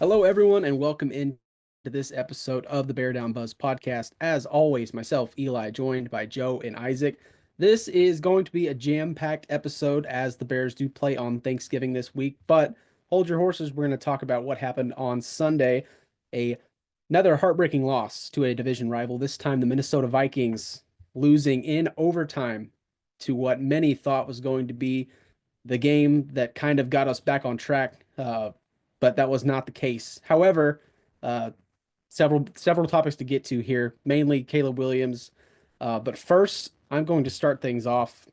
Hello, everyone, and welcome into this episode of the Bear Down Buzz podcast. As always, myself, Eli, joined by Joe and Isaac. This is going to be a jam-packed episode as the Bears do play on Thanksgiving this week, but hold your horses. We're going to talk about what happened on Sunday, a another heartbreaking loss to a division rival, this time the Minnesota Vikings losing in overtime to what many thought was going to be the game that kind of got us back on track, but that was not the case. However, uh, several topics to get to here, mainly Caleb Williams. But first, I'm going to start things off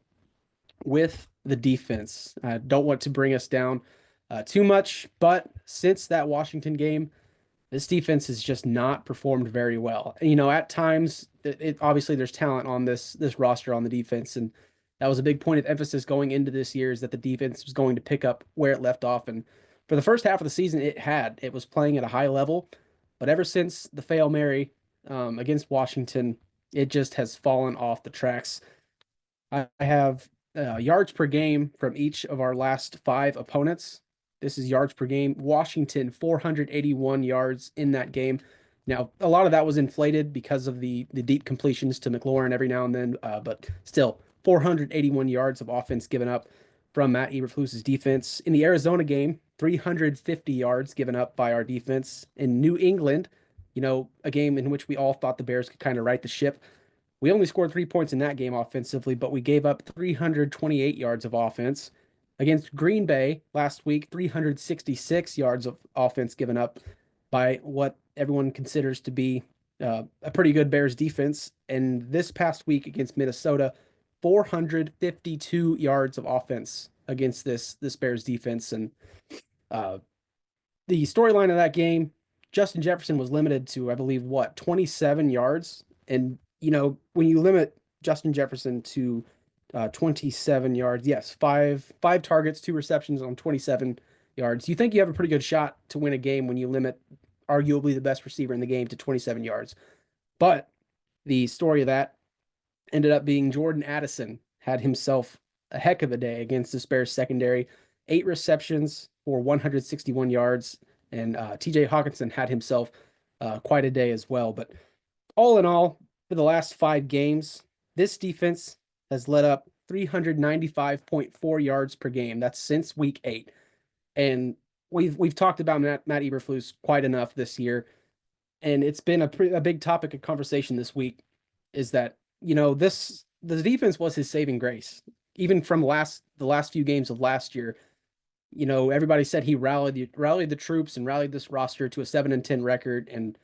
with the defense. I don't want to bring us down too much, but since that Washington game, this defense has just not performed very well. You know, at times, obviously there's talent on this roster on the defense, and that was a big point of emphasis going into this year is that the defense was going to pick up where it left off. And for the first half of the season, it was playing at a high level, but ever since the fail Mary against Washington, it just has fallen off the tracks. I have yards per game from each of our last five opponents. This is yards per game. Washington, 481 yards in that game. Now, a lot of that was inflated because of the deep completions to McLaurin every now and then, but still, 481 yards of offense given up from Matt Eberflus's defense. In the Arizona game, 350 yards given up by our defense. In New England, a game in which we all thought the Bears could kind of right the ship. We only scored 3 points in that game offensively, but we gave up 328 yards of offense. Against Green Bay last week, 366 yards of offense given up by what everyone considers to be a pretty good Bears defense. And this past week against Minnesota, 452 yards of offense against this Bears defense. And uh, the storyline of that game, Justin Jefferson was limited to, I believe, 27 yards. And, when you limit Justin Jefferson to 27 yards, yes, five targets, two receptions on 27 yards. You think you have a pretty good shot to win a game when you limit arguably the best receiver in the game to 27 yards. But the story of that ended up being Jordan Addison had himself a heck of a day against the Bears secondary, 8 receptions for 161 yards, and TJ Hawkinson had himself quite a day as well. But all in all, for the last five games, this defense has led up 395.4 yards per game. That's since week 8. And we've talked about Matt Eberflus quite enough this year, and it's been a big topic of conversation this week. Is that the defense was his saving grace, even from the last few games of last year. Everybody said he rallied the troops and rallied this roster to a 7-10 record, and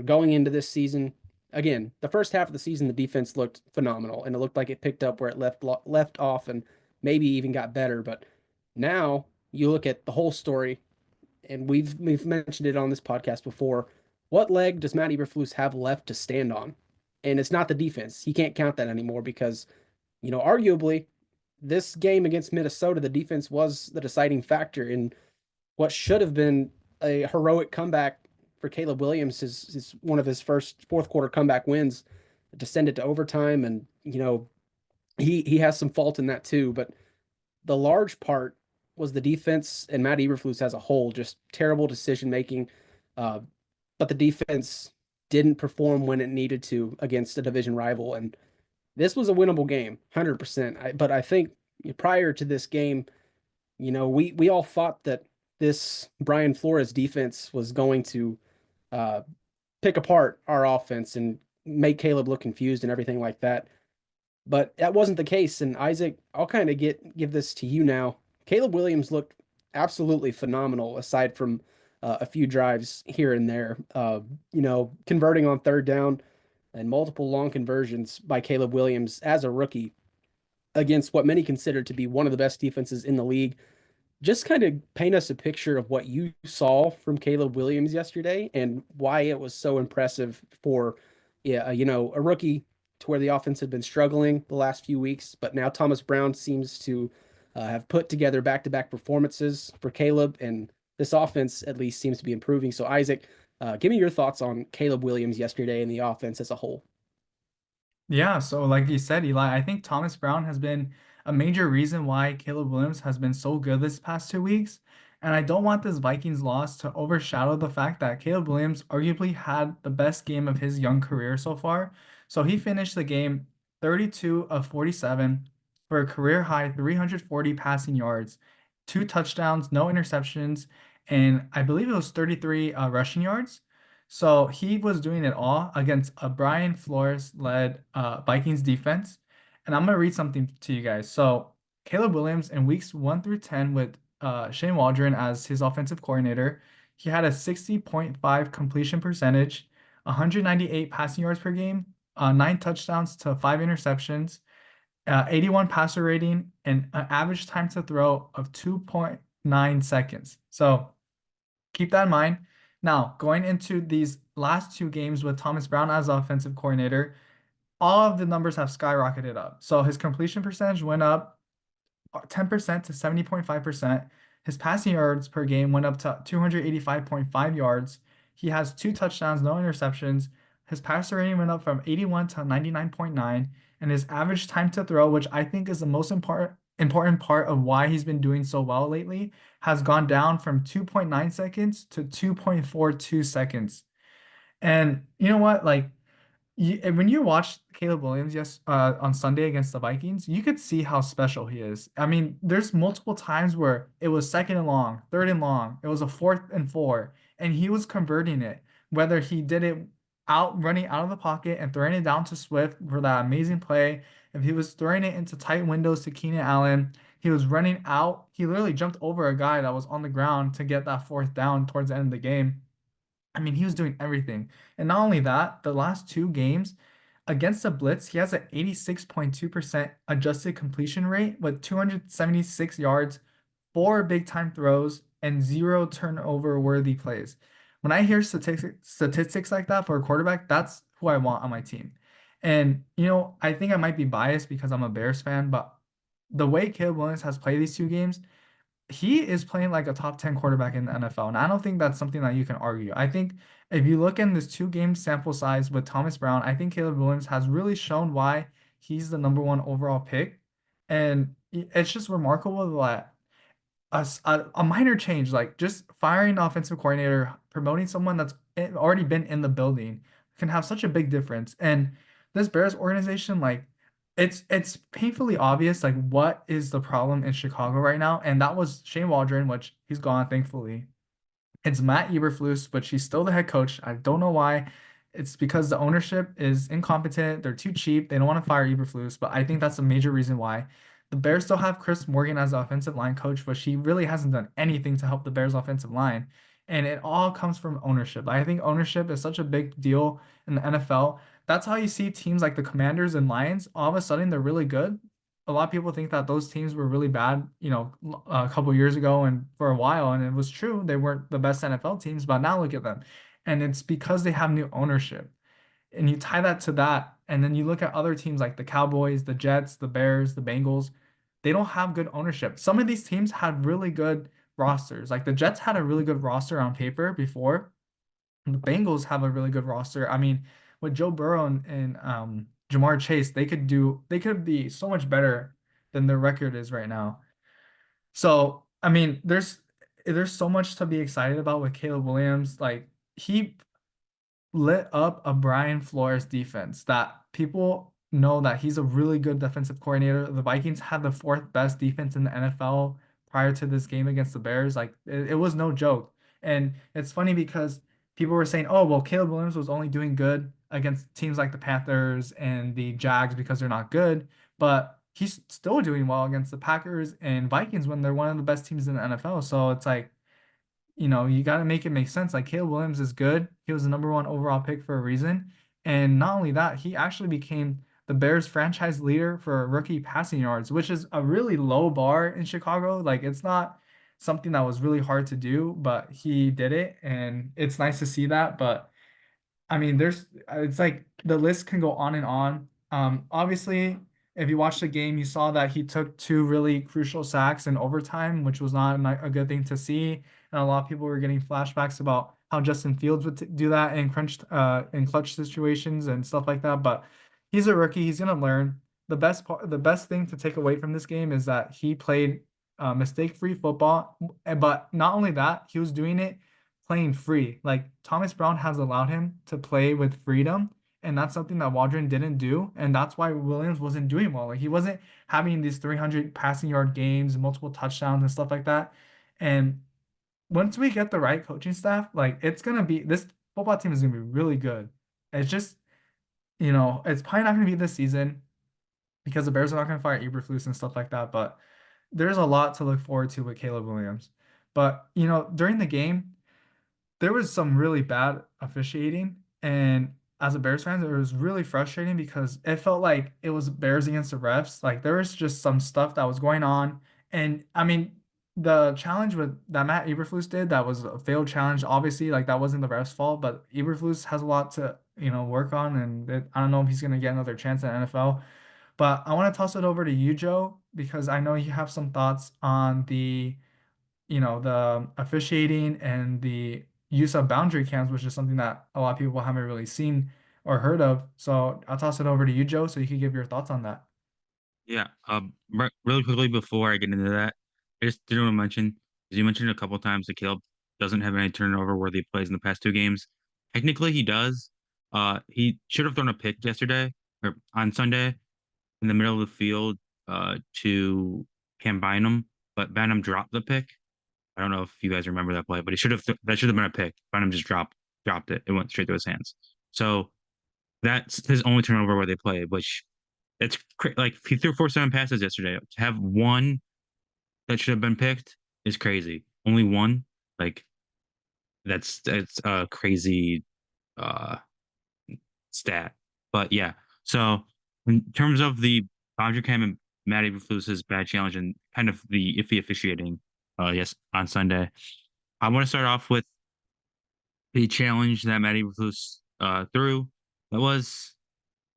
going into this season. Again, the first half of the season, the defense looked phenomenal, and it looked like it picked up where it left off, and maybe even got better. But now you look at the whole story, and we've mentioned it on this podcast before. What leg does Matt Eberflus have left to stand on? And it's not the defense. He can't count that anymore because, arguably, this game against Minnesota, the defense was the deciding factor in what should have been a heroic comeback for Caleb Williams, his one of his first fourth quarter comeback wins to send it to overtime. And, he has some fault in that too. But the large part was the defense and Matt Eberflus as a whole, just terrible decision making. But the defense didn't perform when it needed to against a division rival. And this was a winnable game, 100%. But I think prior to this game, we all thought that this Brian Flores defense was going to uh, pick apart our offense and make Caleb look confused and everything like that. But that wasn't the case. And Isaac, I'll kind of give this to you now. Caleb Williams looked absolutely phenomenal, aside from a few drives here and there. Converting on third down and multiple long conversions by Caleb Williams as a rookie against what many consider to be one of the best defenses in the league. Just kind of paint us a picture of what you saw from Caleb Williams yesterday and why it was so impressive for, yeah, a rookie to where the offense had been struggling the last few weeks, but now Thomas Brown seems to have put together back-to-back performances for Caleb, and this offense at least seems to be improving. So Isaac, give me your thoughts on Caleb Williams yesterday and the offense as a whole. Yeah, so like you said, Eli, I think Thomas Brown has been a major reason why Caleb Williams has been so good this past 2 weeks. And I don't want this Vikings loss to overshadow the fact that Caleb Williams arguably had the best game of his young career so far. So he finished the game 32 of 47 for a career high 340 passing yards, two touchdowns, no interceptions, and I believe it was 33 rushing yards. So he was doing it all against a Brian Flores-led Vikings defense. And I'm going to read something to you guys. So Caleb Williams in weeks 1 through 10 with Shane Waldron as his offensive coordinator, he had a 60.5 completion percentage, 198 passing yards per game, nine touchdowns to five interceptions, 81 passer rating, and an average time to throw of 2.9 seconds. So keep that in mind. Now, going into these last two games with Thomas Brown as offensive coordinator, all of the numbers have skyrocketed up. So his completion percentage went up 10% to 70.5%. His passing yards per game went up to 285.5 yards. He has two touchdowns, no interceptions. His passer rating went up from 81 to 99.9. And his average time to throw, which I think is the most important part of why he's been doing so well lately, has gone down from 2.9 seconds to 2.42 seconds. And you know what? Like, when you watch Caleb Williams on Sunday against the Vikings, you could see how special he is. I mean, there's multiple times where it was second and long, third and long, it was a fourth and four, and he was converting it. Whether he did it out running out of the pocket and throwing it down to Swift for that amazing play, if he was throwing it into tight windows to Keenan Allen, he was running out. He literally jumped over a guy that was on the ground to get that fourth down towards the end of the game. I mean, he was doing everything. And not only that, the last two games against the Blitz, he has an 86.2% adjusted completion rate with 276 yards, four big time throws, and zero turnover worthy plays. When I hear statistics like that for a quarterback, that's who I want on my team. And, I think I might be biased because I'm a Bears fan, but the way Caleb Williams has played these two games, he is playing like a top 10 quarterback in the NFL. And I don't think that's something that you can argue. I think if you look in this two-game sample size with Thomas Brown, I think Caleb Williams has really shown why he's the number one overall pick. And it's just remarkable that a minor change, like just firing the offensive coordinator, promoting someone that's already been in the building, can have such a big difference. And this Bears organization, like, it's painfully obvious like what is the problem in Chicago right now, and that was Shane Waldron, which he's gone, thankfully. It's Matt Eberflus, but she's still the head coach. I don't know why. It's because the ownership is incompetent. They're too cheap. They don't want to fire Eberflus, but I think that's a major reason why. The Bears still have Chris Morgan as the offensive line coach, but she really hasn't done anything to help the Bears offensive line. And it all comes from ownership. I think ownership is such a big deal in the NFL. That's how you see teams like the Commanders and Lions. All of a sudden, they're really good. A lot of people think that those teams were really bad, a couple years ago and for a while, and it was true. They weren't the best NFL teams, but now look at them. And it's because they have new ownership. And you tie that to that, and then you look at other teams like the Cowboys, the Jets, the Bears, the Bengals. They don't have good ownership. Some of these teams had really good rosters. Like the Jets had a really good roster on paper before. The Bengals have a really good roster. I mean, with Joe Burrow and Jamar Chase, they could be so much better than their record is right now. So, I mean, there's so much to be excited about with Caleb Williams. Like he lit up a Brian Flores defense that people know that he's a really good defensive coordinator. The Vikings had the fourth best defense in the NFL prior to this game against the Bears. Like it was no joke. And it's funny because people were saying, oh, well, Caleb Williams was only doing good against teams like the Panthers and the Jags because they're not good. But he's still doing well against the Packers and Vikings when they're one of the best teams in the NFL. So it's like, you got to make it make sense. Like Caleb Williams is good. He was the number one overall pick for a reason. And not only that, he actually became the Bears franchise leader for rookie passing yards, which is a really low bar in Chicago. Like it's not something that was really hard to do, but he did it. And it's nice to see that. But I mean, it's like the list can go on and on. Obviously, if you watched the game, you saw that he took two really crucial sacks in overtime, which was not a good thing to see. And a lot of people were getting flashbacks about how Justin Fields would do that in clutch situations and stuff like that. But he's a rookie; he's gonna learn. The best thing to take away from this game is that he played mistake-free football. But not only that, he was doing it playing free. Like Thomas Brown has allowed him to play with freedom, and that's something that Waldron didn't do, and that's why Williams wasn't doing well. Like he wasn't having these 300 passing yard games, multiple touchdowns, and stuff like that. And once we get the right coaching staff, like it's gonna be this football team is gonna be really good. It's just, it's probably not gonna be this season because the Bears are not gonna fire Eberflus and stuff like that. But there's a lot to look forward to with Caleb Williams. But during the game, there was some really bad officiating, and as a Bears fan, it was really frustrating because it felt like it was Bears against the refs. Like there was just some stuff that was going on, and I mean, the challenge with that Matt Eberflus did, that was a failed challenge. Obviously, like that wasn't the refs' fault, but Eberflus has a lot to work on, and I don't know if he's gonna get another chance at NFL. But I want to toss it over to you, Joe, because I know you have some thoughts on the officiating and the use of boundary cams, which is something that a lot of people haven't really seen or heard of. So I'll toss it over to you, Joe, so you can give your thoughts on that. Yeah. Really quickly before I get into that, I just didn't want to mention, as you mentioned a couple times, that Caleb doesn't have any turnover worthy plays in the past two games. Technically, he does. He should have thrown a pick yesterday or on Sunday in the middle of the field to Cam Bynum, but Bynum dropped the pick. I don't know if you guys remember that play, but that should have been a pick. Bynum just dropped it. It went straight to his hands. So that's his only turnover where they play, which like he threw 4-7 passes yesterday. To have one that should have been picked is crazy. Only one, like that's a crazy uh stat. But yeah, so in terms of the boundary cam and Matty Eberflus's bad challenge and kind of the iffy officiating, yes, on Sunday, I want to start off with the challenge that Matty Eberflus threw. That was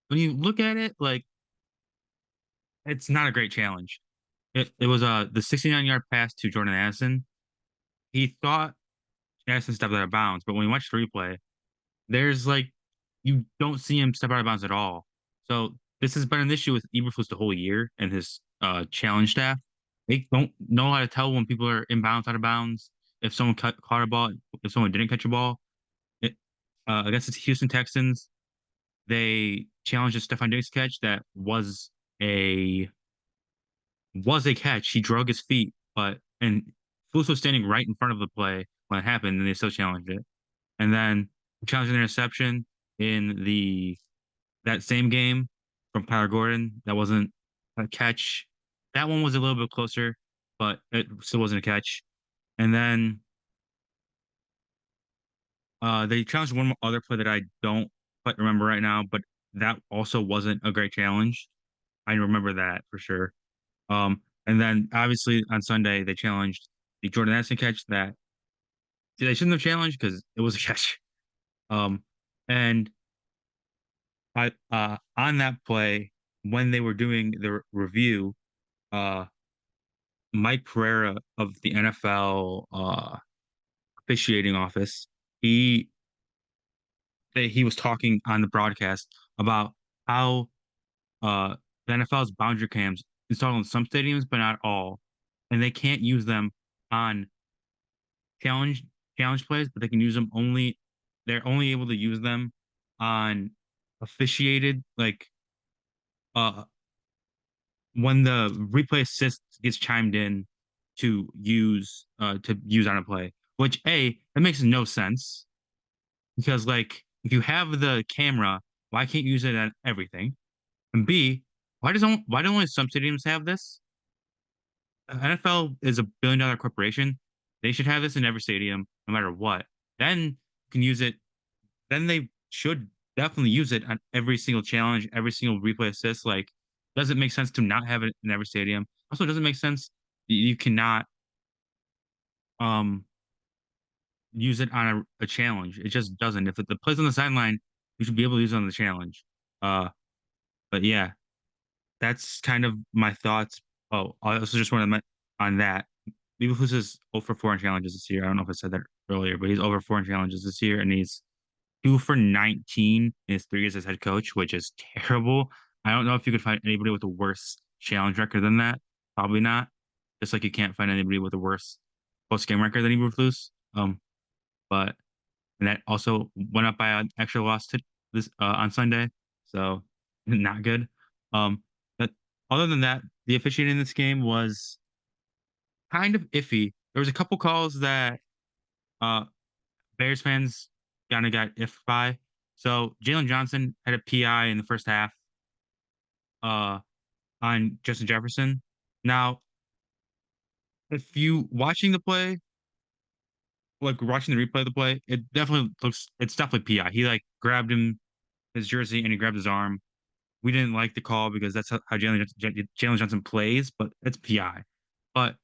when you look at it, like it's not a great challenge. It was the 69-yard pass to Jordan Addison. He thought Addison stepped out of bounds, but when you watch the replay, there's like you don't see him step out of bounds at all. So this has been an issue with Eberflus the whole year and his challenge staff. They don't know how to tell when people are in bounds, out of bounds, if someone caught a ball, if someone didn't catch a ball. It, against the Houston Texans, they challenged a Stephon Diggs catch that a was a catch. He drug his feet, and Flus was standing right in front of the play when it happened, and they still challenged it. And then challenged an interception in the that same game from Kyler Gordon. That wasn't a catch. That one was a little bit closer, but it still wasn't a catch. And then they challenged one other play that I don't quite remember right now, but that also wasn't a great challenge. I remember that for sure. And then obviously on Sunday they challenged the Jordan Addison catch that they shouldn't have challenged because it was a catch. Um, and I on that play when they were doing the review, uh, Mike Pereira of the NFL officiating office, he he was talking on the broadcast about how the NFL's boundary cams installed in some stadiums but not all, and they can't use them on challenge challenge plays, but they can use them only. They're only able to use them on officiated like uh when the replay assist gets chimed in to use on a play. Which that makes no sense because like if you have the camera, why can't you use it on everything? And B, why don't only some stadiums have this? NFL is a $1 billion corporation. They should have this in every stadium, no matter what. Then you can use it. Then they should definitely use it on every single challenge, every single replay assist. Like, does it make sense to not have it in every stadium? Also, it doesn't make sense. You cannot um use it on a challenge. It just doesn't. If the play's on the sideline, you should be able to use it on the challenge. Uh, but yeah, that's kind of my thoughts. Oh, I also just want to on that. Beaverfus is 0 for 4 in challenges this year. I don't know if I said that earlier, but he's over 4 in challenges this year, and he's 2 for 19 in his 3 years as head coach, which is terrible. I don't know if you could find anybody with a worse challenge record than that. Probably not. just like you can't find anybody with a worse post-game record than Eberflus. But and that also went up by an extra loss to this on Sunday, so not good. But other than that, the officiating in this game was kind of iffy. There was a couple calls that uh Bears fans kind of got iffed by. So Jalen Johnson had a PI in the first half uh on Justin Jefferson. Now, if you watching the play, like watching the replay of the play, it's definitely PI. He like grabbed his jersey and he grabbed his arm. We didn't like the call because that's how Jalen Johnson plays, but it's PI. But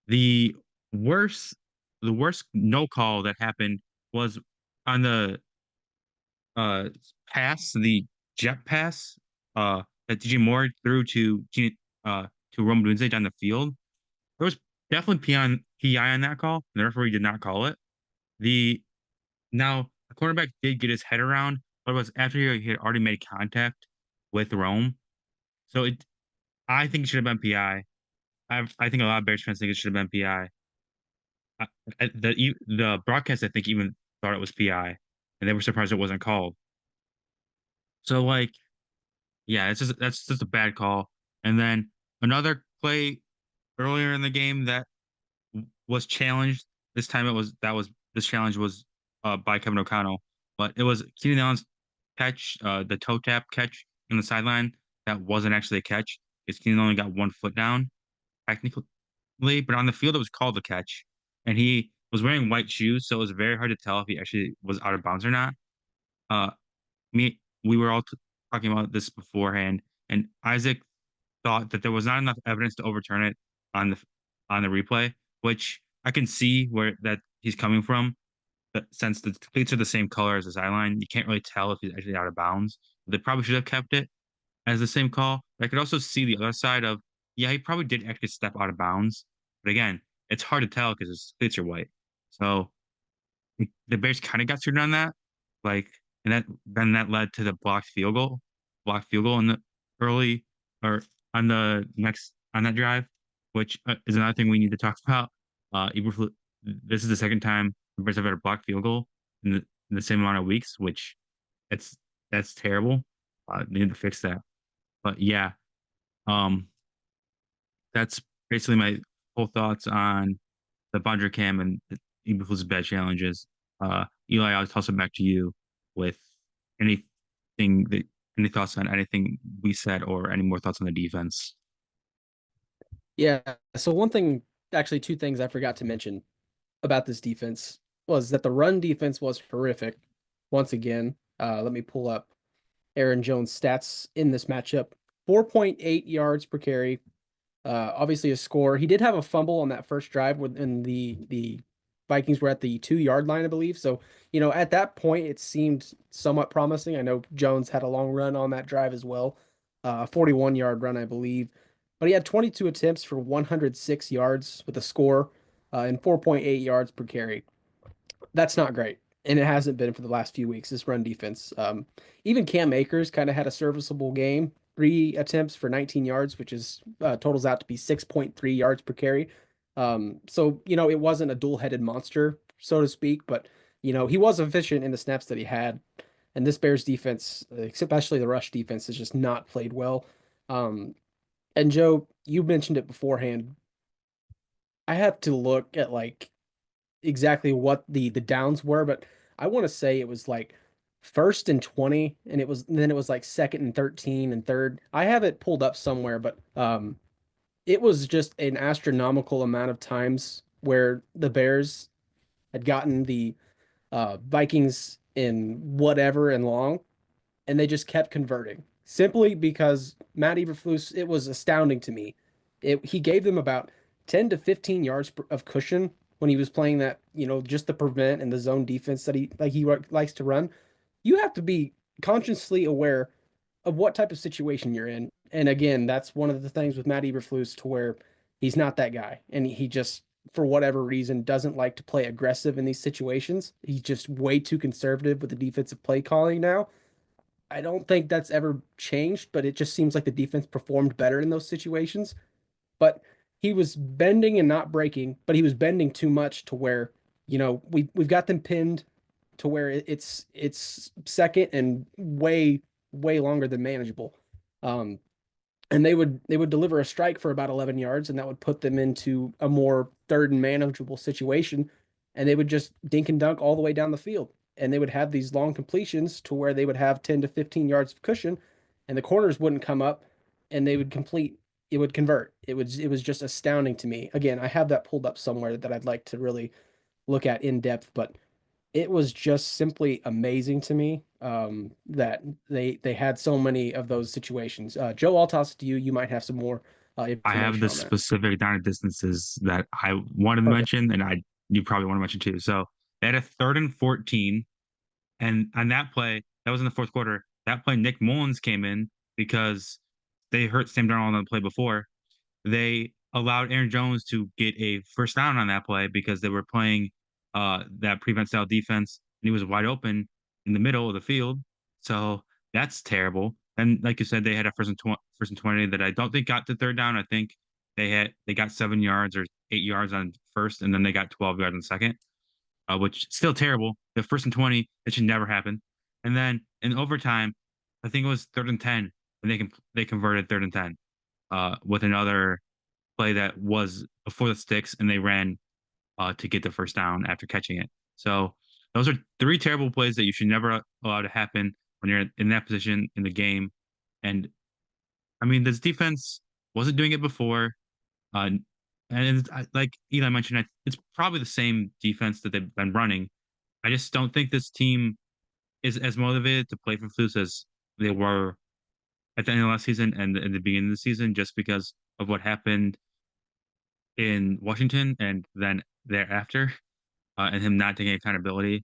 the worst the worst no call that happened was on the uh the jet pass that DJ Moore threw to Rome Dunze down the field. There was definitely PI on that call. The referee did not call it. The Now the quarterback did get his head around, but it was after he had already made contact with Rome. So I think it should have been PI. I think a lot of Bears fans think it should have been PI. The broadcast I think even thought it was PI, and they were surprised it wasn't called. So like, yeah, that's just a bad call. And then another play earlier in the game that was challenged. This time this challenge was by Kevin O'Connell, but it was Keenan Allen's catch, the toe tap catch on the sideline that wasn't actually a catch because Keenan only got 1 foot down technically, but on the field it was called a catch, and he was wearing white shoes, so it was very hard to tell if he actually was out of bounds or not. Uh, we were all talking about this beforehand, and Isaac thought that there was not enough evidence to overturn it on the replay, which I can see where that he's coming from. But since the cleats are the same color as the sideline, you can't really tell if he's actually out of bounds. They probably should have kept it as the same call. But I could also see the other side of, yeah, he probably did actually step out of bounds. But again, it's hard to tell because his cleats are white. So the Bears kind of got screwed on that. Like, and that led to the blocked field goal in the early or on the next on that drive, which is another thing we need to talk about. Eberflus, this is the second time the Bears have had a blocked field goal in the same amount of weeks, which it's that's terrible. They need to fix that. But yeah, um, that's basically my whole thoughts on the Bundra Cam and Eberflus's bad challenges. Eli, I'll toss it back to you with anything that any thoughts on anything we said or any more thoughts on the defense. Yeah. So one thing, actually, two things I forgot to mention about this defense was that the run defense was horrific. Once again, let me pull up Aaron Jones' stats in this matchup: 4.8 yards per carry. Obviously a score. He did have a fumble on that first drive when the Vikings were at the 2 yard line, I believe. So, at that point, it seemed somewhat promising. I know Jones had a long run on that drive as well, 41-yard run, I believe. But he had 22 attempts for 106 yards with a score and 4.8 yards per carry. That's not great. And it hasn't been for the last few weeks, this run defense. Even Cam Akers kind of had a serviceable game, 3 attempts for 19 yards, which is totals out to be 6.3 yards per carry. So, it wasn't a dual-headed monster, so to speak, but, he was efficient in the snaps that he had. And this Bears defense, especially the rush defense, has just not played well. And Joe, you mentioned it beforehand. I have to look at like exactly what the downs were, but I want to say it was like 1st and 20, and then it was like 2nd and 13 and third. I have it pulled up somewhere, but it was just an astronomical amount of times where the Bears had gotten the Vikings in whatever and long, and they just kept converting simply because Matt Eberflus. It was astounding to me. He gave them about 10 to 15 yards of cushion when he was playing that, just the prevent and the zone defense that he likes to run. You have to be consciously aware of what type of situation you're in. And again, that's one of the things with Matt Eberflus to where he's not that guy, and he just for whatever reason doesn't like to play aggressive in these situations. He's just way too conservative with the defensive play calling now. I don't think that's ever changed, but it just seems like the defense performed better in those situations. But he was bending and not breaking, but he was bending too much to where, we've got them pinned to where it's second and way longer than manageable. Um, and they would deliver a strike for about 11 yards, and that would put them into a more third and manageable situation, and they would just dink and dunk all the way down the field, and they would have these long completions to where they would have 10 to 15 yards of cushion, and the corners wouldn't come up, and they would complete. It would convert. It was just astounding to me. Again, I have that pulled up somewhere that I'd like to really look at in depth, but it was just simply amazing to me, that they had so many of those situations. Joe, I'll toss it to you. You might have some more I have information the on that. specific down and distances that I wanted to Perfect. mention, and I you probably want to mention too. So they had a 3rd and 14, and on that play, that was in the fourth quarter. That play, Nick Mullins came in because they hurt Sam Darnold on the play before. They allowed Aaron Jones to get a first down on that play because they were playing that prevent style defense, and he was wide open in the middle of the field. So that's terrible. And like you said, they had a first and 20 that I don't think got to third down. I think they got 7 yards or 8 yards on first, and then they got 12 yards on second, which still terrible. The first and 20, it should never happen. And then in overtime, I think it was 3rd and 10, and they converted 3rd and 10 with another play that was before the sticks, and they ran to get the first down after catching it. So those are three terrible plays that you should never allow to happen when you're in that position in the game. And I mean, this defense wasn't doing it before. And like Eli mentioned, it's probably the same defense that they've been running. I just don't think this team is as motivated to play for Flus as they were at the end of last season and in the beginning of the season, just because of what happened in Washington and then thereafter, and him not taking accountability,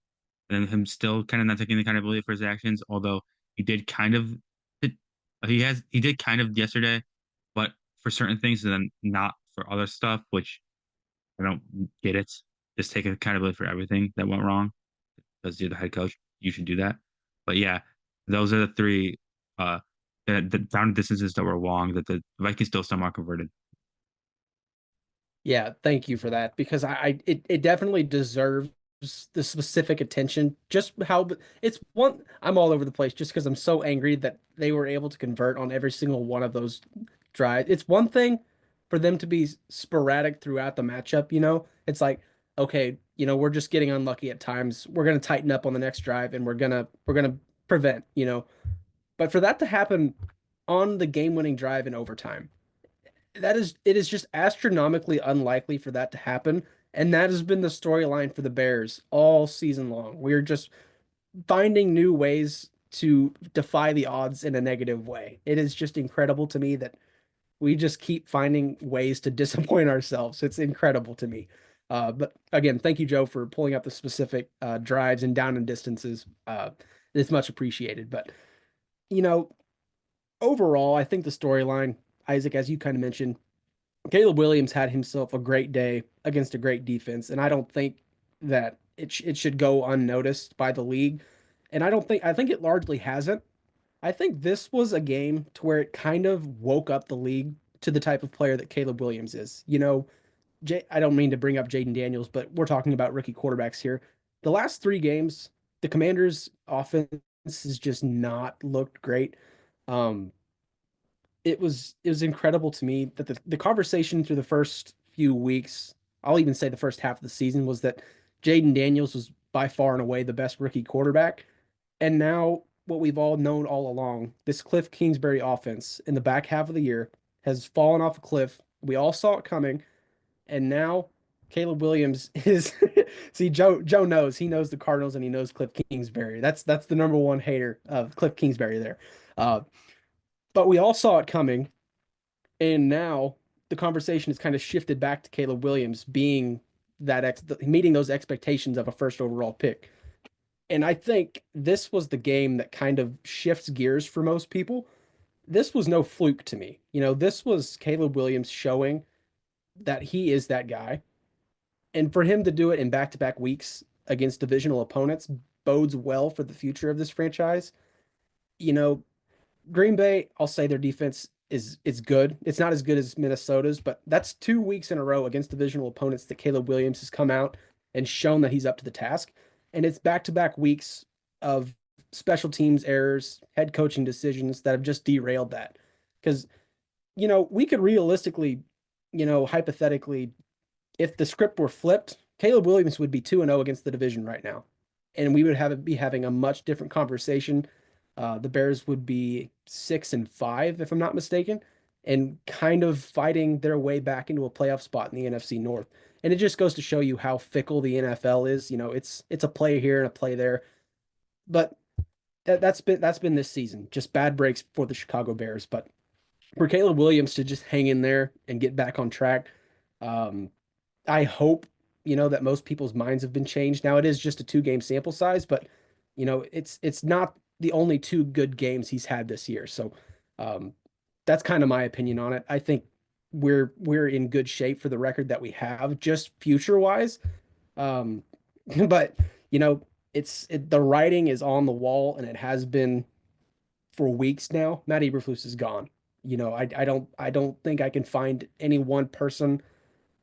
and him still kind of not taking accountability for his actions. Although he did kind of, he did kind of yesterday, but for certain things and then not for other stuff, which I don't get it. Just take accountability for everything that went wrong because you're the head coach. You should do that. But yeah, those are the three uh the down distances that were long that the Vikings still somehow converted. Yeah, thank you for that because it definitely deserves the specific attention. Just how it's one, I'm all over the place just because I'm so angry that they were able to convert on every single one of those drives. It's one thing for them to be sporadic throughout the matchup, It's like, okay, we're just getting unlucky at times. We're gonna tighten up on the next drive and we're gonna prevent. But for that to happen on the game-winning drive in overtime, it is just astronomically unlikely for that to happen. And that has been the storyline for the Bears all season long. We're just finding new ways to defy the odds in a negative way. It is just incredible to me that we just keep finding ways to disappoint ourselves. It's incredible to me. But again, thank you, Joe, for pulling up the specific drives and down and distances. It's much appreciated. But, you know, overall, I think the storyline, Isaac, as you kind of mentioned, Caleb Williams had himself a great day against a great defense, and I don't think that it should go unnoticed by the league. And I think it largely hasn't. I think this was a game to where it kind of woke up the league to the type of player that Caleb Williams is. I don't mean to bring up Jaden Daniels, but we're talking about rookie quarterbacks here. The last three games, the Commanders' offense has just not looked great. Um, it was incredible to me that the conversation through the first few weeks, I'll even say the first half of the season, was that Jaden Daniels was by far and away the best rookie quarterback. And now what we've all known all along, this Cliff Kingsbury offense in the back half of the year has fallen off a cliff. We all saw it coming, and now Caleb Williams is see Joe knows he knows the Cardinals and he knows Cliff Kingsbury. That's the number one hater of Cliff Kingsbury there. Uh, but we all saw it coming, and now the conversation has kind of shifted back to Caleb Williams being meeting those expectations of a first overall pick. And I think this was the game that kind of shifts gears for most people. This was no fluke to me. This was Caleb Williams showing that he is that guy. And for him to do it in back-to-back weeks against divisional opponents bodes well for the future of this franchise. You know, Green Bay, I'll say their defense is good. It's not as good as Minnesota's, but that's 2 weeks in a row against divisional opponents that Caleb Williams has come out and shown that he's up to the task. And it's back-to-back weeks of special teams errors, head coaching decisions that have just derailed that. Because, we could realistically, hypothetically, if the script were flipped, Caleb Williams would be 2-0 against the division right now. And we would be having a much different conversation. The Bears would be 6-5, if I'm not mistaken, and kind of fighting their way back into a playoff spot in the NFC North. And it just goes to show you how fickle the NFL is. It's a play here and a play there. But that's been this season. Just bad breaks for the Chicago Bears. But for Caleb Williams to just hang in there and get back on track, um, I hope, that most people's minds have been changed. Now it is just a 2-game sample size, but it's not the only 2 good games he's had this year. So um, that's kind of my opinion on it. I think we're in good shape for the record that we have, just future wise. Um, but the writing is on the wall, and it has been for weeks now. Matt Eberflus is gone. I don't think I can find any one person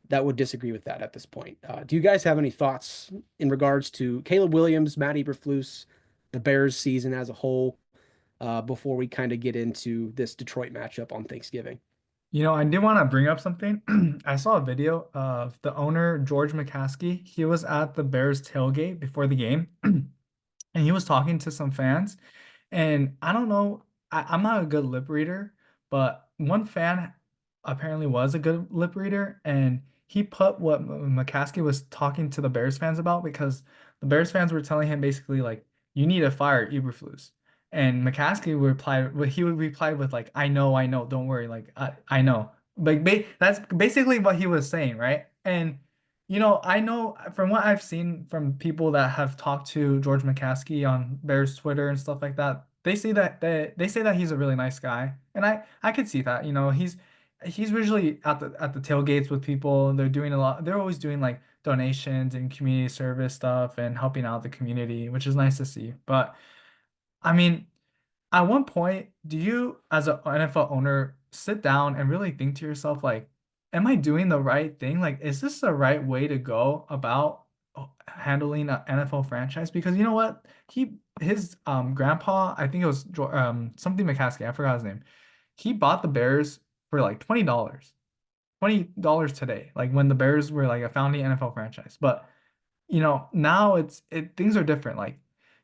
that would disagree with that at this point. Do you guys have any thoughts in regards to Caleb Williams, Matt Eberflus, the Bears season as a whole, before we kind of get into this Detroit matchup on Thanksgiving? I did want to bring up something. I saw a video of the owner, George McCaskey. He was at the Bears tailgate before the game, and he was talking to some fans. And I don't know, I'm not a good lip reader, but one fan apparently was a good lip reader, and he put what McCaskey was talking to the Bears fans about, because the Bears fans were telling him basically like, you need to fire Eberflus. And McCaskey replied, he would reply with like, I know, don't worry, like I know. But that's basically what he was saying, right? And I know from what I've seen from people that have talked to George McCaskey on Bears Twitter and stuff like that, they say that he's a really nice guy, and I could see that. He's usually at the tailgates with people. They're doing a lot. They're always doing like donations and community service stuff and helping out the community, which is nice to see. But I mean, at one point, do you, as an NFL owner, sit down and really think to yourself, like, am I doing the right thing? Like, is this the right way to go about handling an NFL franchise? Because you know what? His grandpa, I think it was something McCaskey, I forgot his name. He bought the Bears for like $20. $20 today, like when the Bears were like a founding NFL franchise. But now things are different. Like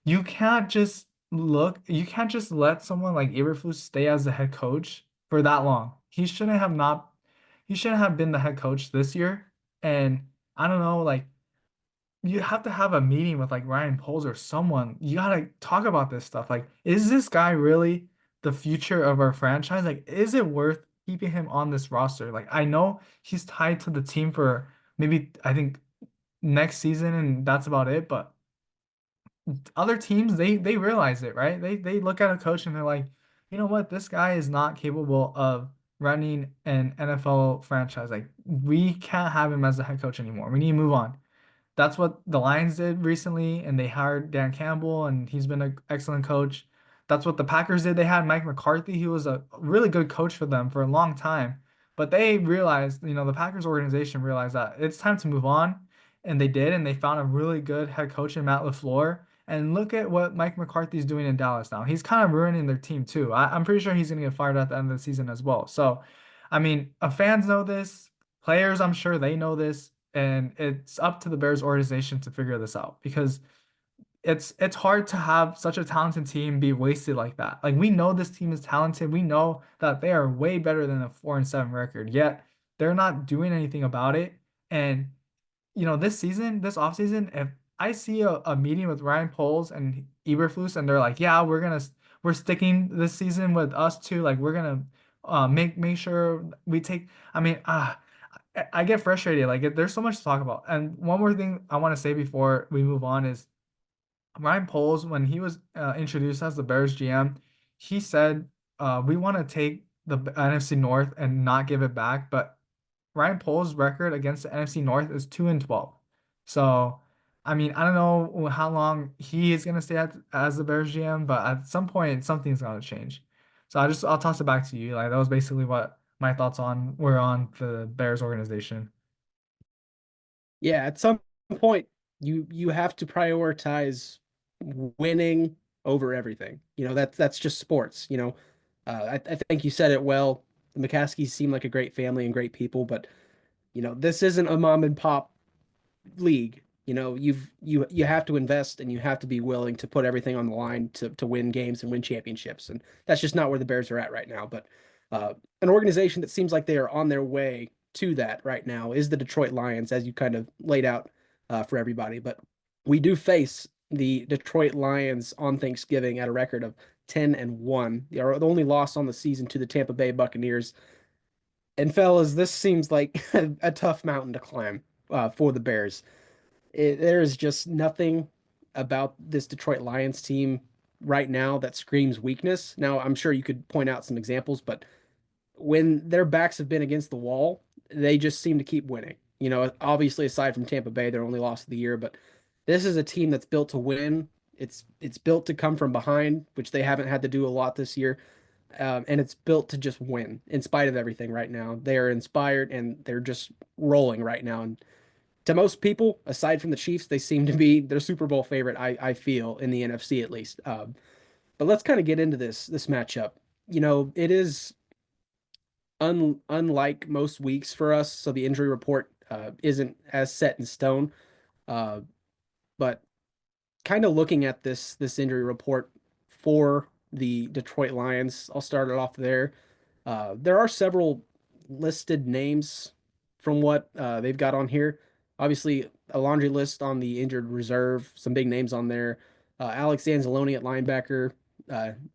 you can't just let someone like Eberflus stay as the head coach for that long. He shouldn't have been the head coach this year. And I don't know, like you have to have a meeting with like Ryan Poles or someone. You gotta talk about this stuff. Like, is this guy really the future of our franchise? Like, is it worth keeping him on this roster? Like, I know he's tied to the team for maybe I think next season, and that's about it. But other teams, they realize it, right? They look at a coach and they're like, you know what, this guy is not capable of running an NFL franchise. Like, we can't have him as the head coach anymore. We need to move on. That's what the Lions did recently, and they hired Dan Campbell, and he's been an excellent coach. That's what the Packers did. They had Mike McCarthy. He was a really good coach for them for a long time. But they realized, the Packers organization realized that it's time to move on, and they did, and they found a really good head coach in Matt LaFleur. And look at what Mike McCarthy's doing in Dallas now. He's kind of ruining their team too. I'm pretty sure he's going to get fired at the end of the season as well. So, I mean, fans know this. Players, I'm sure they know this, and it's up to the Bears organization to figure this out, because it's hard to have such a talented team be wasted like that. Like, we know this team is talented. We know that they are way better than a 4-7 record, yet they're not doing anything about it. And this season, this offseason, if I see a meeting with Ryan Poles and Eberflus, and they're like, yeah, we're sticking this season with us too. Like, we're gonna make sure we take. I mean, I get frustrated. Like, there's so much to talk about. And one more thing I want to say before we move on is Ryan Poles, when he was introduced as the Bears GM, he said, we want to take the NFC North and not give it back. But Ryan Poles' record against the NFC North is 2-12. So, I mean, I don't know how long he is gonna stay as the Bears GM, but at some point something's gonna change. So I'll toss it back to you. Like that was basically what my thoughts on were on the Bears organization. Yeah, at some point you have to prioritize winning over everything. That's just sports. I think you said it well. The McCaskies seem like a great family and great people, but this isn't a mom and pop league. You have to invest and you have to be willing to put everything on the line to win games and win championships. And that's just not where the Bears are at right now. But an organization that seems like they are on their way to that right now is the Detroit Lions, as you kind of laid out for everybody. But we do face the Detroit Lions on Thanksgiving at a record of 10-1. They are the only loss on the season to the Tampa Bay Buccaneers. And fellas, this seems like a tough mountain to climb for the Bears. There is just nothing about this Detroit Lions team right now that screams weakness. Now, I'm sure you could point out some examples, but when their backs have been against the wall, they just seem to keep winning. Obviously, aside from Tampa Bay, their only loss of the year, but this is a team that's built to win. It's built to come from behind, which they haven't had to do a lot this year, and it's built to just win in spite of everything right now. They are inspired and they're just rolling right now. And to most people, aside from the Chiefs, they seem to be their Super Bowl favorite. I feel in the NFC at least. But let's kind of get into this matchup. It is unlike most weeks for us, so the injury report isn't as set in stone. Uh, but kind of looking at this injury report for the Detroit Lions, I'll start it off there. There are several listed names from what they've got on here. Obviously, a laundry list on the injured reserve, some big names on there. Alex Anzalone at linebacker,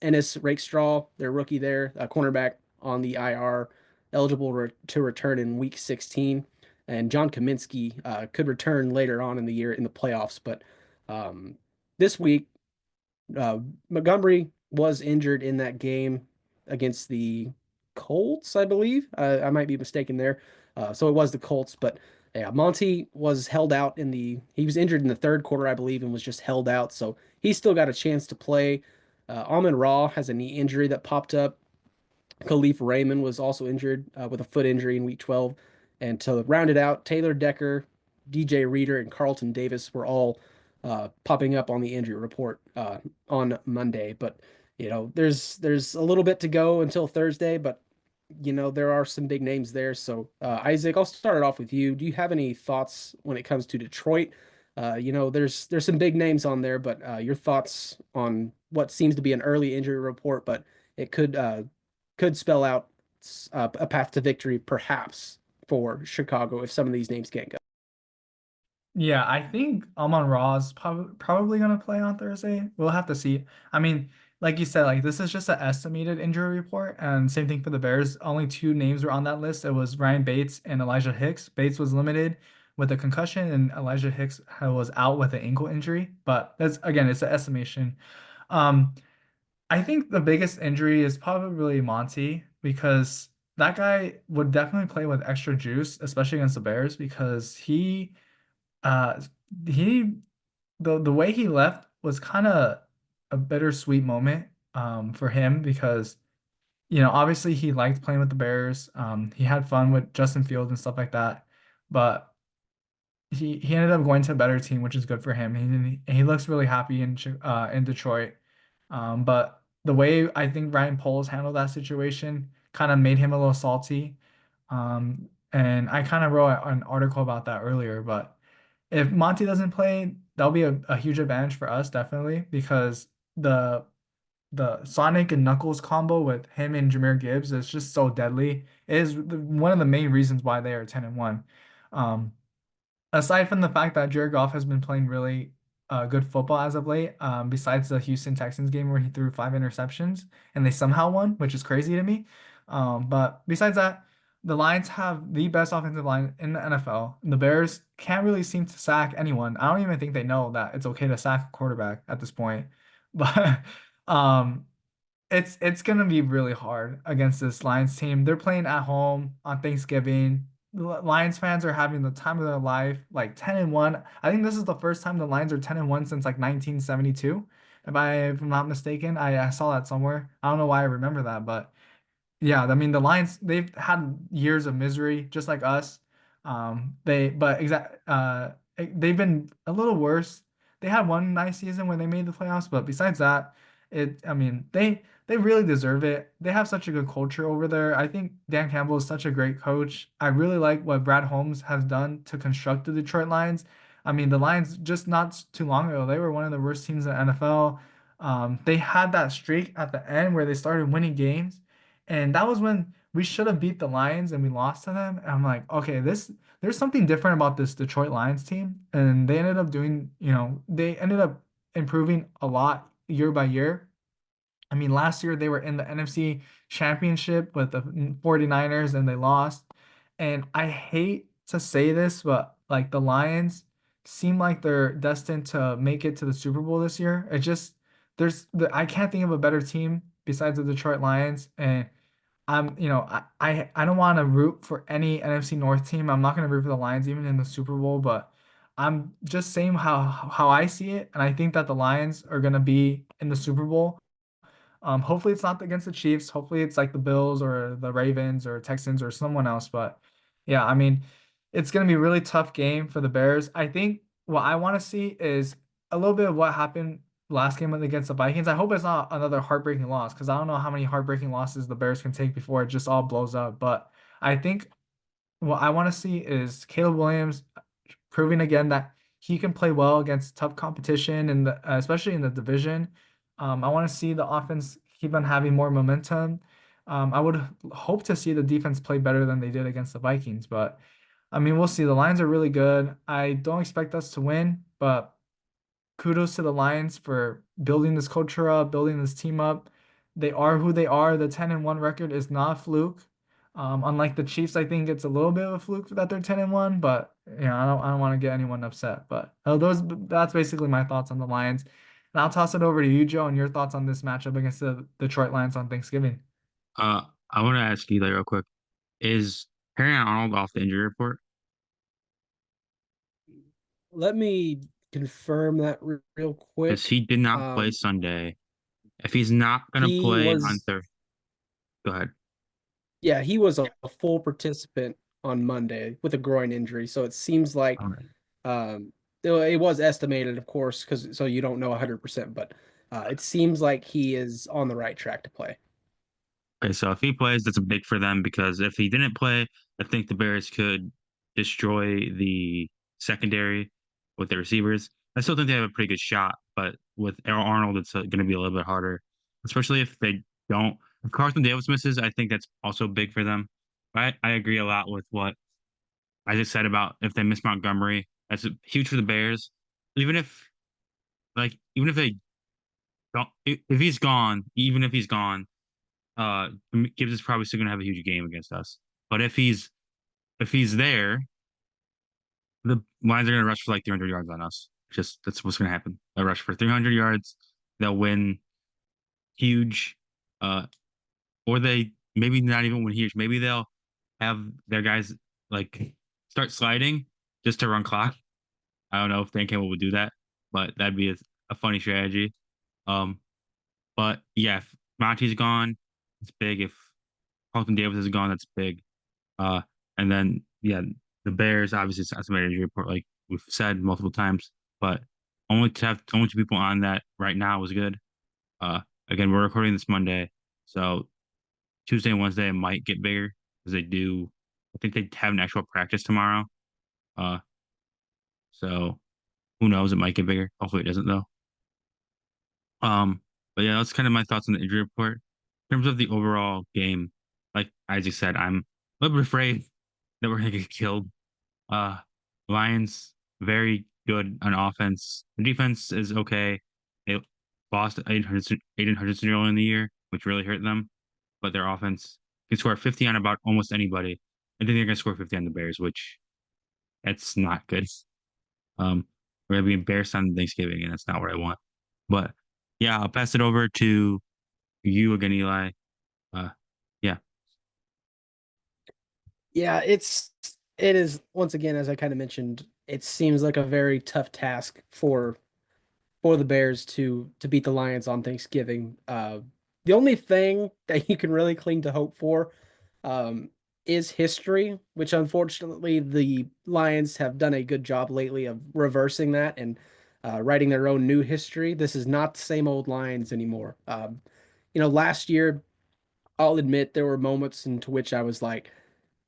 Ennis Rakestraw, their rookie there, cornerback on the IR, eligible to return in week 16. And John Kaminsky could return later on in the year in the playoffs. But this week, Montgomery was injured in that game against the Colts, I believe. I might be mistaken there. So it was the Colts, but yeah, Monty was held out he was injured in the third quarter, I believe, and was just held out. So he still got a chance to play. Amon Ra has a knee injury that popped up. Khalif Raymond was also injured with a foot injury in week 12. And to round it out, Taylor Decker, DJ Reader, and Carlton Davis were all popping up on the injury report on Monday. But there's a little bit to go until Thursday, but there are some big names there. So Isaac, I'll start it off with you. Do you have any thoughts when it comes to Detroit? There's some big names on there, but your thoughts on what seems to be an early injury report, but it could spell out a path to victory, perhaps for Chicago if some of these names can't go. Yeah, I think Amon Ra is probably gonna play on Thursday. We'll have to see. I mean, like you said, like this is just an estimated injury report, and same thing for the Bears. Only two names were on that list. It was Ryan Bates and Elijah Hicks. Bates was limited with a concussion, and Elijah Hicks was out with an ankle injury. But that's again, it's an estimation. Um, I think the biggest injury is probably Monty because that guy would definitely play with extra juice, especially against the Bears, because uh he the way he left was kind of a bittersweet moment for him because obviously he liked playing with the Bears. He had fun with Justin Fields and stuff like that, but he ended up going to a better team, which is good for him. He looks really happy in Detroit. But the way I think Ryan Poles handled that situation kind of made him a little salty. And I kind of wrote an article about that earlier, but if Monty doesn't play, that'll be a huge advantage for us, definitely, because the the Sonic and Knuckles combo with him and Jahmyr Gibbs is just so deadly. It is one of the main reasons why they are 10-1. Um, Aside from the fact that Jared Goff has been playing really good football as of late, besides the Houston Texans game where he threw 5 interceptions and they somehow won, which is crazy to me. But besides that, the Lions have the best offensive line in the NFL. The Bears can't really seem to sack anyone. I don't even think they know that it's okay to sack a quarterback at this point. But um, it's gonna be really hard against this Lions team. They're playing at home on Thanksgiving. Lions fans are having the time of their life, like 10-1. I think this is the first time the Lions are 10-1 since like 1972. if I'm not mistaken. I saw that somewhere. I don't know why I remember that, but yeah, I mean the Lions, they've had years of misery just like us. They've been a little worse. They had one nice season when they made the playoffs, but besides that, I mean they really deserve it. They have such a good culture over there. I think Dan Campbell is such a great coach. I really like what Brad Holmes has done to construct the Detroit Lions. I mean, the Lions just not too long ago, they were one of the worst teams in the NFL. They had that streak at the end where they started winning games. And that was when we should have beat the Lions and we lost to them. And I'm like, okay, there's something different about this Detroit Lions team. And they ended up doing, they ended up improving a lot year by year. I mean, last year they were in the NFC Championship with the 49ers and they lost. And I hate to say this, but like the Lions seem like they're destined to make it to the Super Bowl this year. I can't think of a better team besides the Detroit Lions. And I don't want to root for any NFC North team. I'm not going to root for the Lions even in the Super Bowl, but I'm just saying how I see it, and I think that the Lions are going to be in the Super Bowl. Hopefully it's not against the Chiefs. Hopefully it's like the Bills or the Ravens or Texans or someone else. But yeah, I mean, it's going to be a really tough game for the Bears. I think what I want to see is a little bit of what happened last game against the Vikings. I hope it's not another heartbreaking loss because I don't know how many heartbreaking losses the Bears can take before it just all blows up. But I think what I want to see is Caleb Williams proving again that he can play well against tough competition and especially in the division. I want to see the offense keep on having more momentum. I would hope to see the defense play better than they did against the Vikings, but I mean, we'll see. The Lions are really good. I don't expect us to win, but kudos to the Lions for building this culture up, building this team up. They are who they are. The 10-1 record is not a fluke. Unlike the Chiefs, I think it's a little bit of a fluke that they're 10-1, but I don't want to get anyone upset. But that's basically my thoughts on the Lions. And I'll toss it over to you, Joe, and your thoughts on this matchup against the Detroit Lions on Thanksgiving. I want to ask you like real quick: Is Perry Arnold off the injury report? Let me confirm that real Because quick. he did not play Um, Sunday. If he's not gonna he play on was, Thursday, go ahead. yeah, he was a full participant on Monday with a groin injury. So it seems like All right. though it was estimated, of course, because so you don't know 100%, but it seems like he is on the right track to play. Okay, so if he plays, that's a big for them because if he didn't play, I think the Bears could destroy the secondary with the receivers. I still think they have a pretty good shot, but with Errol Arnold, it's going to be a little bit harder, especially if they don't. If Carson Davis misses, I think that's also big for them. I agree a lot with what I just said about if they miss Montgomery, that's huge for the Bears. Even if even if they don't, if he's gone, even if he's gone, Gibbs is probably still gonna have a huge game against us. But if he's there, the Lions are gonna rush for like 300 yards on us. Just that's what's gonna happen. They'll rush for 300 yards. They'll win huge, uh, or they maybe not even win huge. Maybe they'll have their guys like start sliding just to run clock. I don't know if Dan Campbell would do that, but that'd be a funny strategy. Um, but yeah, if Monty's gone, it's big. If Carlton Davis is gone, that's big. Uh, and then yeah, the Bears obviously it's estimated injury report, like we've said multiple times, but only to have only two people on that right now was good. Uh, again, we're recording this Monday, so Tuesday and Wednesday it might get bigger because they do. I think they have an actual practice tomorrow. Uh, so who knows? It might get bigger. Hopefully, it doesn't though. Um, but yeah, that's kind of my thoughts on the injury report. In terms of the overall game, like Isaac said, I'm a little bit afraid that we're gonna get killed. Uh, Lions very good on offense. The defense is okay. They lost 800 early in the year, which really hurt them. But their offense can score 50 on about almost anybody. I think they're gonna score 50 on the Bears, which that's not good. We're gonna be embarrassed on Thanksgiving, and that's not what I want. But yeah, I'll pass it over to you again, Eli. Uh, yeah, Yeah, it is once again, as I kind of mentioned, it seems like a very tough task for for the Bears to beat the Lions on Thanksgiving. The only thing that you can really cling to hope for um, is history, which unfortunately the Lions have done a good job lately of reversing that and writing their own new history. This is not the same old Lions anymore. Last year, I'll admit there were moments into which I was like,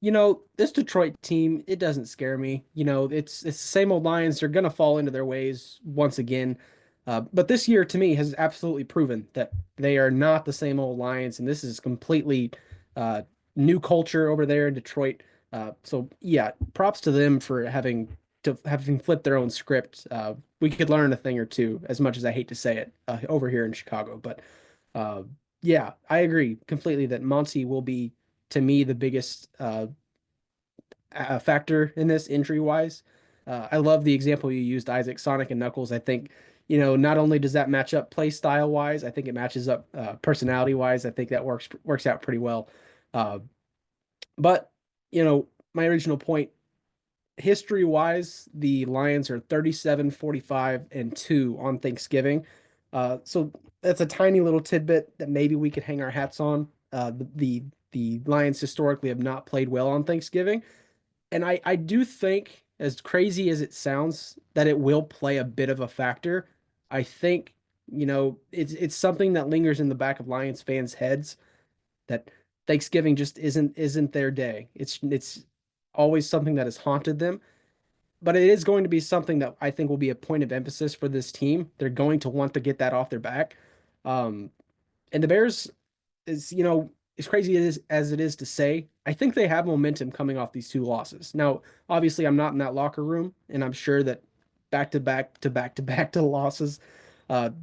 this Detroit team, it doesn't scare me. It's the same old Lions. They're gonna fall into their ways once again. But this year, to me, has absolutely proven that they are not the same old Lions, and this is completely uh, new culture over there in Detroit. So yeah, props to them for having flipped their own script. We could learn a thing or two, as much as I hate to say it, over here in Chicago. But uh, yeah, I agree completely that Monty will be, to me, the biggest factor in this injury wise. I love the example you used, Isaac, Sonic and Knuckles. I think, not only does that match up play style wise, I think it matches up personality wise. I think that works out pretty well. Uh, but my original point, history wise, the Lions are 37, 45, and 2 on Thanksgiving. So that's a tiny little tidbit that maybe we could hang our hats on. The Lions historically have not played well on Thanksgiving. And I do think, as crazy as it sounds, that it will play a bit of a factor. I think, it's something that lingers in the back of Lions fans' heads that Thanksgiving just isn't their day. It's always something that has haunted them, but it is going to be something that I think will be a point of emphasis for this team. They're going to want to get that off their back. Um, and the Bears is, as crazy as it is to say, I think they have momentum coming off these two losses. Now, obviously, I'm not in that locker room, and I'm sure that back to back to back to back to losses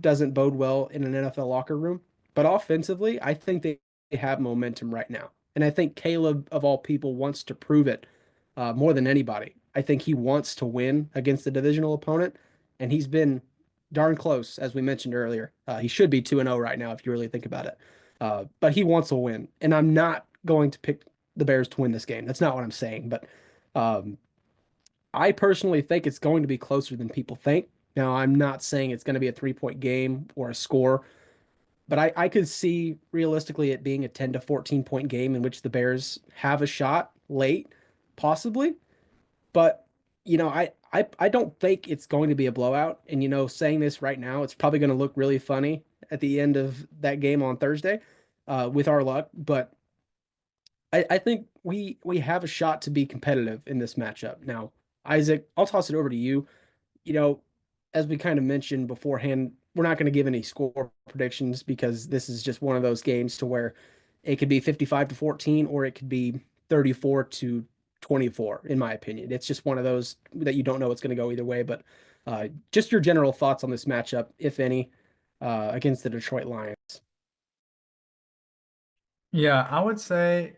doesn't bode well in an NFL locker room. But offensively, I think they have momentum right now. And I think Caleb, of all people, wants to prove it more than anybody. I think he wants to win against the divisional opponent, and he's been darn close, as we mentioned earlier. He should be 2-0 right now if you really think about it. But he wants a win, and I'm not going to pick the Bears to win this game. That's not what I'm saying, but um, I personally think it's going to be closer than people think. Now, I'm not saying it's going to be a 3-point game or a score, but I could see realistically it being a 10 to 14 point game in which the Bears have a shot late, possibly. But I don't think it's going to be a blowout. And saying this right now, it's probably going to look really funny at the end of that game on Thursday, with our luck. But I think we have a shot to be competitive in this matchup. Now, Isaac, I'll toss it over to you. You know, as we kind of mentioned beforehand, we're not going to give any score predictions because this is just one of those games to where it could be 55 to 14 or it could be 34 to 24, in my opinion. It's just one of those that you don't know it's going to go either way. But just your general thoughts on this matchup, if any, against the Detroit Lions. Yeah, I would say,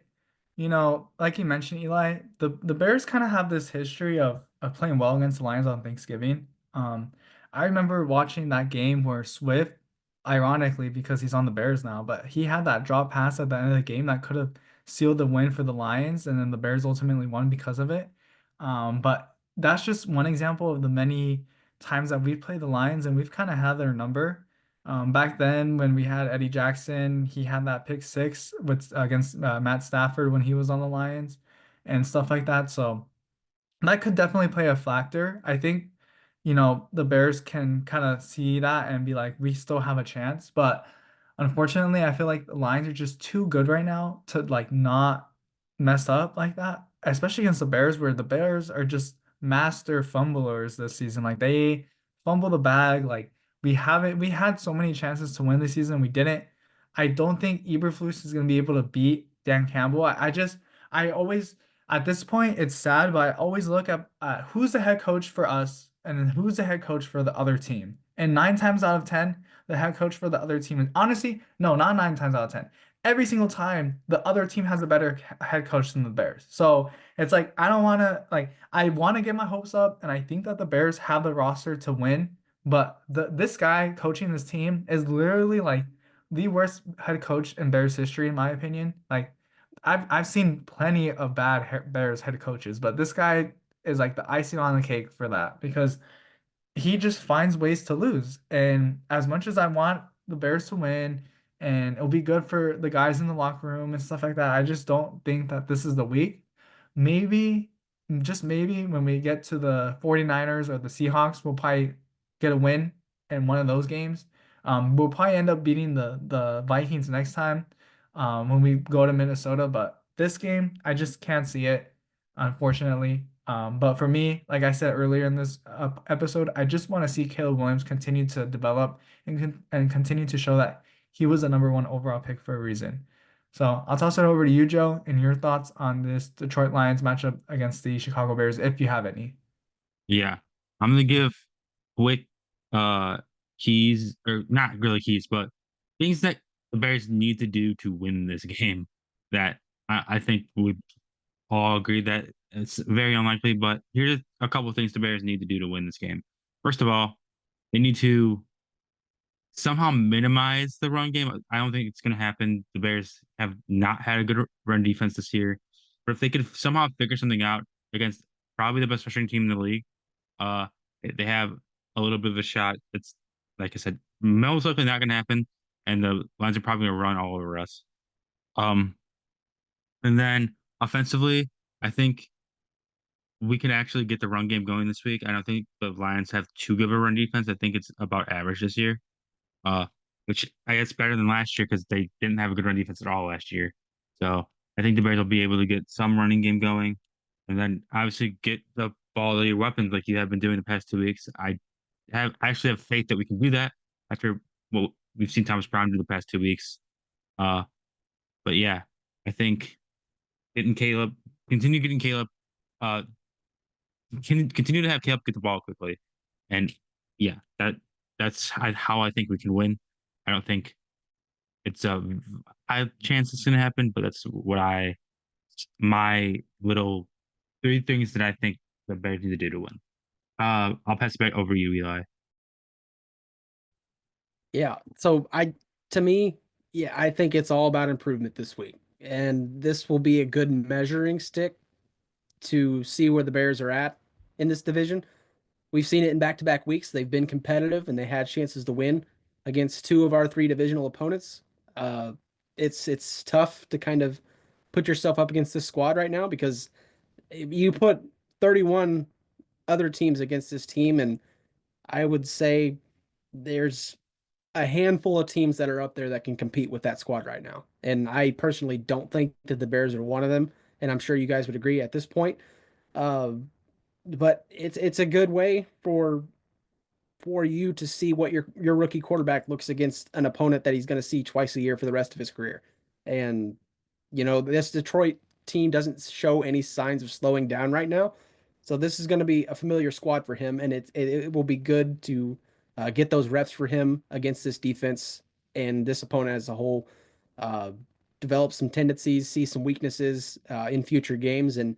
like you mentioned, Eli, the Bears kind of have this history of playing well against the Lions on Thanksgiving. I remember watching that game where Swift, ironically, because he's on the Bears now, but he had that drop pass at the end of the game that could have sealed the win for the Lions, and then the Bears ultimately won because of it. But that's just one example of the many times that we've played the Lions and we've kind of had their number. Back then, when we had Eddie Jackson, he had that pick six with against Matt Stafford when he was on the Lions and stuff like that. So that could definitely play a factor. I think, the Bears can kind of see that and be like, we still have a chance. But unfortunately, I feel like the Lions are just too good right now to like not mess up like that, especially against the Bears, where the Bears are just master fumblers this season. Like they fumble the bag. Like we had so many chances to win this season. We didn't. I don't think Eberflus is going to be able to beat Dan Campbell. I always, at this point, it's sad, but I always look at who's the head coach for us and then who's the head coach for the other team. And 9 times out of 10, the head coach for the other team is honestly, no, not 9 times out of 10. Every single time, the other team has a better head coach than the Bears. So it's like, I don't want to, like, I want to get my hopes up, and I think that the Bears have the roster to win. But this guy coaching this team is literally like the worst head coach in Bears history, in my opinion. Like, I've seen plenty of bad Bears head coaches, but this guy is like the icing on the cake for that because he just finds ways to lose. And as much as I want the Bears to win and it'll be good for the guys in the locker room and stuff like that, I just don't think that this is the week. Maybe, just maybe when we get to the 49ers or the Seahawks, we'll probably get a win in one of those games. We'll probably end up beating the Vikings next time when we go to Minnesota. But this game, I just can't see it, unfortunately. But for me, like I said earlier in this episode, I just want to see Caleb Williams continue to develop and continue to show that he was a number one overall pick for a reason. So I'll toss it over to you, Joe, and your thoughts on this Detroit Lions matchup against the Chicago Bears, if you have any. Yeah. I'm gonna give quick keys, or not really keys, but things that the Bears need to do to win this game that I think we all agree that it's very unlikely, but here's a couple of things the Bears need to do to win this game. First of all, they need to somehow minimize the run game. I don't think it's going to happen. The Bears have not had a good run defense this year, but if they could somehow figure something out against probably the best rushing team in the league, uh, they have a little bit of a shot. It's like I said, most likely not going to happen, and the Lions are probably going to run all over us. Um, and then offensively, I think we can actually get the run game going this week. I don't think the Lions have too good of a run defense. I think it's about average this year, uh, which I guess better than last year because they didn't have a good run defense at all last year. So I think the Bears will be able to get some running game going, and then obviously get the ball to your weapons like you have been doing the past 2 weeks. I actually have faith that we can do that after what we've seen Thomas Brown do the past 2 weeks. Uh, but yeah, I think getting Caleb, continue getting Caleb. Can continue to have Caleb get the ball quickly, and yeah, that's how I think we can win. I don't think it's a high chance it's going to happen, but that's what my little three things that I think the Bears need to do to win. I'll pass it back over to you, Eli. Yeah. So to me, yeah, I think it's all about improvement this week. And this will be a good measuring stick to see where the Bears are at in this division. We've seen it in back-to-back weeks. They've been competitive and they had chances to win against two of our three divisional opponents. Uh, it's tough to kind of put yourself up against this squad right now because you put 31 other teams against this team, and I would say there's a handful of teams that are up there that can compete with that squad right now. And I personally don't think that the Bears are one of them, and I'm sure you guys would agree at this point. Uh, but it's a good way for you to see what your rookie quarterback looks against an opponent that he's going to see twice a year for the rest of his career. And this Detroit team doesn't show any signs of slowing down right now. So this is going to be a familiar squad for him, and it will be good to get those reps for him against this defense and this opponent as a whole. Uh, develop some tendencies, see some weaknesses in future games, and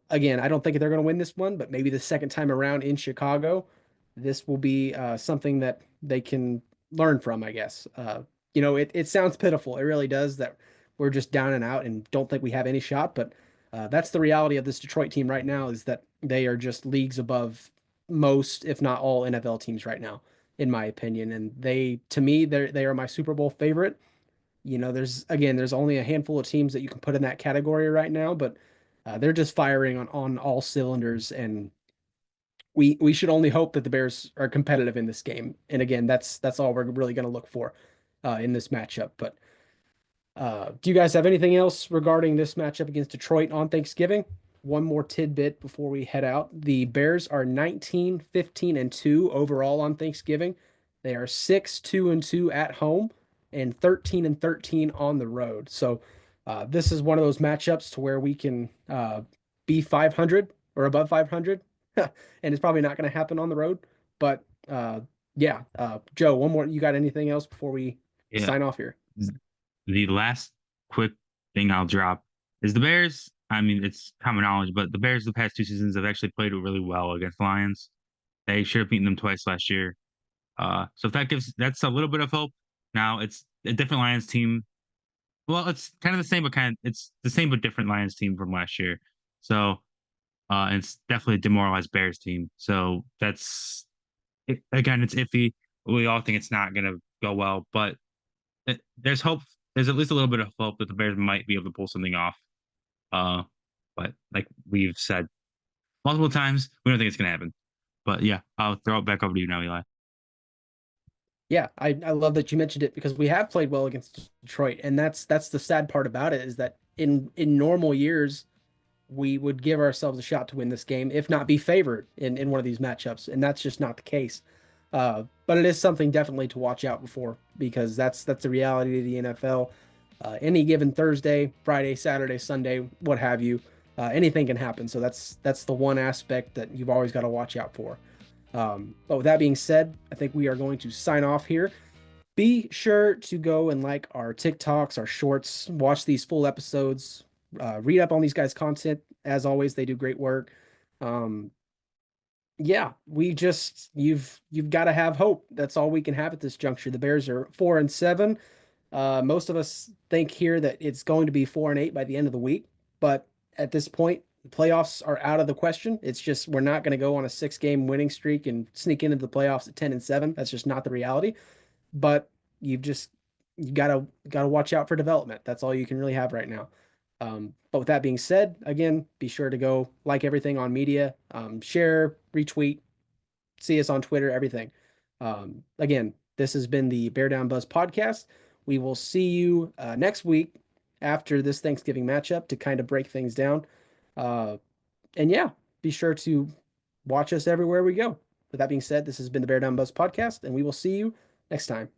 again, I don't think they're going to win this one, but maybe the second time around in Chicago, this will be something that they can learn from, I guess. It sounds pitiful. It really does that we're just down and out and don't think we have any shot. But that's the reality of this Detroit team right now is that they are just leagues above most, if not all, NFL teams right now, in my opinion. And to me, they are my Super Bowl favorite. There's only a handful of teams that you can put in that category right now, but they're just firing on all cylinders, and we should only hope that the Bears are competitive in this game. And again, that's all we're really going to look for in this matchup. But do you guys have anything else regarding this matchup against Detroit on Thanksgiving? One more tidbit before we head out. The Bears are 19, 15, and 2 overall on Thanksgiving. They are 6, 2, and 2 at home and 13 and 13 on the road. So this is one of those matchups to where we can be 500 or above 500. And it's probably not going to happen on the road. But yeah, Joe, one more. You got anything else before we Yeah. sign off here? The last quick thing I'll drop is the Bears. I mean, it's common knowledge, but the Bears the past 2 seasons have actually played really well against the Lions. They should have beaten them twice last year. So if that's a little bit of hope. Now it's a different Lions team. Well, it's kind of the same, but it's the same but different Lions team from last year. So and it's definitely a demoralized Bears team. So again, it's iffy. We all think it's not going to go well, but there's hope. There's at least a little bit of hope that the Bears might be able to pull something off. Uh, but like we've said multiple times, we don't think it's going to happen. But yeah, I'll throw it back over to you now, Eli. Yeah, I love that you mentioned it because we have played well against Detroit, and that's the sad part about it is that in normal years we would give ourselves a shot to win this game, if not be favored in one of these matchups, and that's just not the case. But it is something definitely to watch out for because that's the reality of the NFL. Any given Thursday, Friday, Saturday, Sunday, what have you, anything can happen. So that's the one aspect that you've always got to watch out for. But with that being said, I think we are going to sign off here. Be sure to go and like our TikToks, our shorts, watch these full episodes, read up on these guys' content. As always, they do great work. Um, yeah, you've got to have hope. That's all we can have at this juncture. The Bears are 4-7. Most of us think here that it's going to be 4-8 by the end of the week, but at this point, the playoffs are out of the question. It's just we're not going to go on a 6-game winning streak and sneak into the playoffs at 10-7. That's just not the reality. But you've just you gotta watch out for development. That's all you can really have right now. But with that being said, again, be sure to go like everything on media, share, retweet, see us on Twitter, everything. Again, this has been the Bear Down Buzz podcast. We will see you next week after this Thanksgiving matchup to kind of break things down. Uh, and yeah, be sure to watch us everywhere we go. With that being said, this has been the Bear Down Buzz podcast, and we will see you next time.